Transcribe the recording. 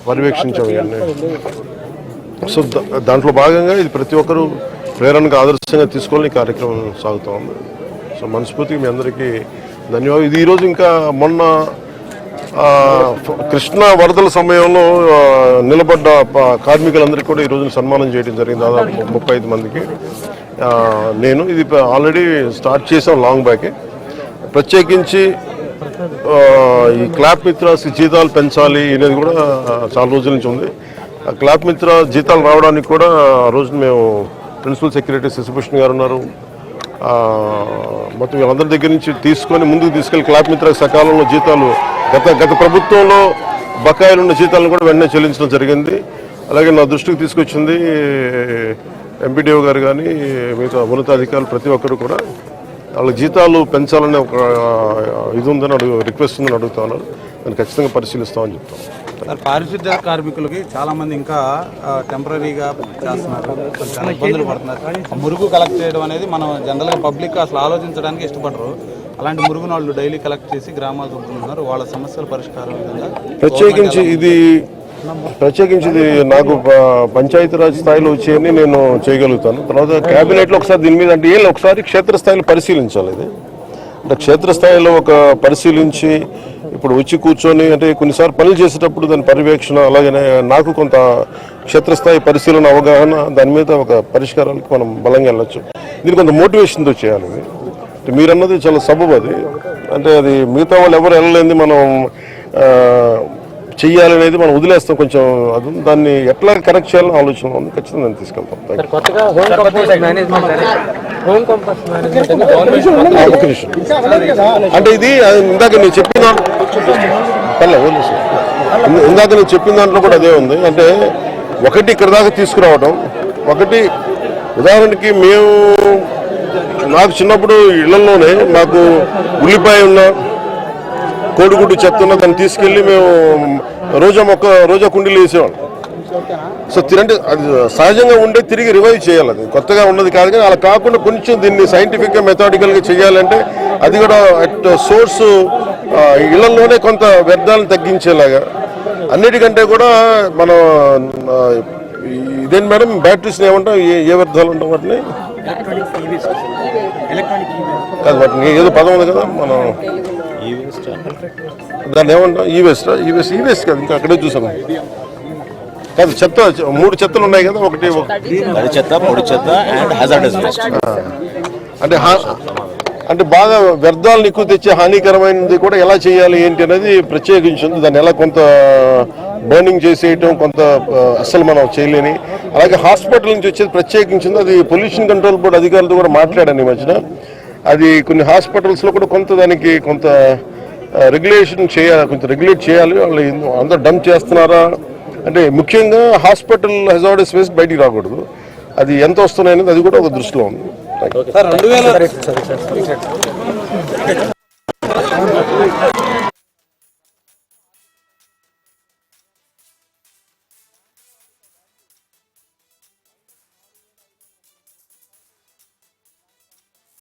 పర్యవేక్షించాము ఇవన్నీ. సో దాంట్లో భాగంగా ఇది ప్రతి ఒక్కరూ ప్రేరణగా ఆదర్శంగా తీసుకోవాలని కార్యక్రమం సాగుతూ ఉంది. సో మనస్ఫూర్తిగా మీ అందరికీ ధన్యవాదాలు. ఇది ఈరోజు ఇంకా మొన్న కృష్ణా వరదల సమయంలో నిలబడ్డ కార్మికులందరికీ కూడా ఈరోజు సన్మానం చేయడం జరిగింది. దాదాపు 35 మందికి. నేను ఇది ఆల్రెడీ స్టార్ట్ చేసాం లాంగ్ బ్యాకే. ప్రత్యేకించి ఈ క్లాప్ మిత్రాస్ జీతాలు పెంచాలి అనేది కూడా చాలా రోజుల నుంచి ఉంది. క్లాప్ మిత్ర జీతాలు రావడానికి కూడా ఆ రోజున మేము ప్రిన్సిపల్ సెక్రటరీ శశిభూషణ్ గారు ఉన్నారు, మొత్తం వీళ్ళందరి దగ్గర నుంచి తీసుకొని ముందుకు తీసుకెళ్లి క్లాప్ మిత్ర సకాలంలో జీతాలు గత ప్రభుత్వంలో బకాయిలు ఉన్న జీతాలను కూడా వెంటనే చెల్లించడం జరిగింది. అలాగే నా దృష్టికి తీసుకొచ్చింది ఎంపీడీఓ గారు కానీ మిగతా ఉన్నతాధికారులు ప్రతి ఒక్కరు కూడా వాళ్ళ జీతాలు పెంచాలనే ఒక ఇది ఉందని రిక్వెస్ట్ ఉందని అడుగుతా ఉన్నారు. దాన్ని ఖచ్చితంగా పరిశీలిస్తామని చెప్తాం. సార్, పారిశుద్ధ్య కార్మికులకి చాలా మంది ఇంకా టెంపరీగా చేస్తున్నారు, చాలా ఇబ్బందులు పడుతున్నారు. మురుగు కలెక్ట్ చేయడం అనేది మనం జనరల్గా పబ్లిక్ అసలు ఆలోచించడానికి ఇష్టపడరు. అలాంటి మురుగును వాళ్ళు డైలీ కలెక్ట్ చేసి గ్రామాలు చూపుతున్నారు. వాళ్ళ సమస్యల పరిష్కారం విధంగా ప్రత్యేకించి ఇది నాకు పంచాయతీరాజ్ స్థాయిలో వచ్చేయని నేను చేయగలుగుతాను. తర్వాత క్యాబినెట్లో ఒకసారి దీని మీద అంటే ఒకసారి క్షేత్రస్థాయిలో పరిశీలించాలి. ఇది అంటే క్షేత్రస్థాయిలో ఒక పరిశీలించి ఇప్పుడు వచ్చి కూర్చొని అంటే కొన్నిసార్లు పనులు చేసేటప్పుడు దాని పర్యవేక్షణ, అలాగనే నాకు కొంత క్షేత్రస్థాయి పరిశీలన అవగాహన, దాని మీద ఒక పరిష్కారాలకు మనం బలంగా వెళ్ళొచ్చు. దీనికి కొంత మోటివేషన్తో చేయాలి. ఇది మీరన్నది చాలా సబబు. అది అంటే అది మిగతా వాళ్ళు ఎవరు వెళ్ళలేంది మనం చెయ్యాలనేది మనం వదిలేస్తాం. కొంచెం అది దాన్ని ఎట్లా కరెక్ట్ చేయాలని ఆలోచన ఉంది. ఖచ్చితంగా నేను తీసుకెళ్తాం. అంటే ఇది ఇందాక నేను చెప్పిన దాంట్లో కూడా అదే ఉంది. అంటే ఒకటి ఇక్కడ దాకా తీసుకురావడం, ఒకటి ఉదాహరణకి నాకు చిన్నప్పుడు ఇళ్లలోనే మాకు ఉల్లిపాయ ఉన్న కోడిగుడ్డు చెత్త ఉన్న దాన్ని తీసుకెళ్ళి మేము రోజా కుండీలు వేసేవాళ్ళం. సో తినండి, అది సహజంగా ఉండే తిరిగి రివైవ్ చేయాలి. అది కొత్తగా ఉన్నది కాదు. కానీ అలా కాకుండా కొంచెం దీన్ని సైంటిఫిక్గా మెథాడికల్గా చేయాలంటే అది కూడా అట్ సోర్స్ ఇళ్లలోనే కొంత వ్యర్థాలను తగ్గించేలాగా, అన్నిటికంటే కూడా మనం ఇదేంటి మేడం బ్యాటరీస్ని ఏమంటాం, ఏ వ్యర్థాలు ఉంటాం వాటిని కాదు, వాటిని ఏదో పదం ఉంది కదా మనం దాన్ని ఏమంటాం, ఈవేస్ట్ కాదు, ఇంకా అక్కడే చూసాము కాదు. చెత్త 3 చెత్తలు ఉన్నాయి కదా, ఒకటి చెత్త, పొడి చెత్త అండ్ హజార్డస్ వేస్ట్. అంటే బాగా వ్యర్థాలను ఎక్కువ తెచ్చే హానికరమైనది కూడా ఎలా చేయాలి ఏంటి అనేది ప్రత్యేకించింది. దాన్ని ఎలా కొంత బర్నింగ్ చేసేయటం, కొంత అస్సలు మనం చేయలేని. అలాగే హాస్పిటల్ నుంచి వచ్చేది ప్రత్యేకించింది. అది పొల్యూషన్ కంట్రోల్ బోర్డు అధికారులతో కూడా మాట్లాడాను ఈ మధ్యన. అది కొన్ని హాస్పిటల్స్లో కూడా కొంత దానికి కొంత రెగ్యులేషన్ చేయాలి, కొంచెం రెగ్యులేట్ చేయాలి. వాళ్ళు అందరూ డంప్ చేస్తున్నారా అంటే ముఖ్యంగా హాస్పిటల్ హజార్డస్ వేస్ట్ బయటికి రాకూడదు. అది ఎంత వస్తున్నాయనేది అది కూడా ఒక దృష్టిలో ఉంది. సార్ 2000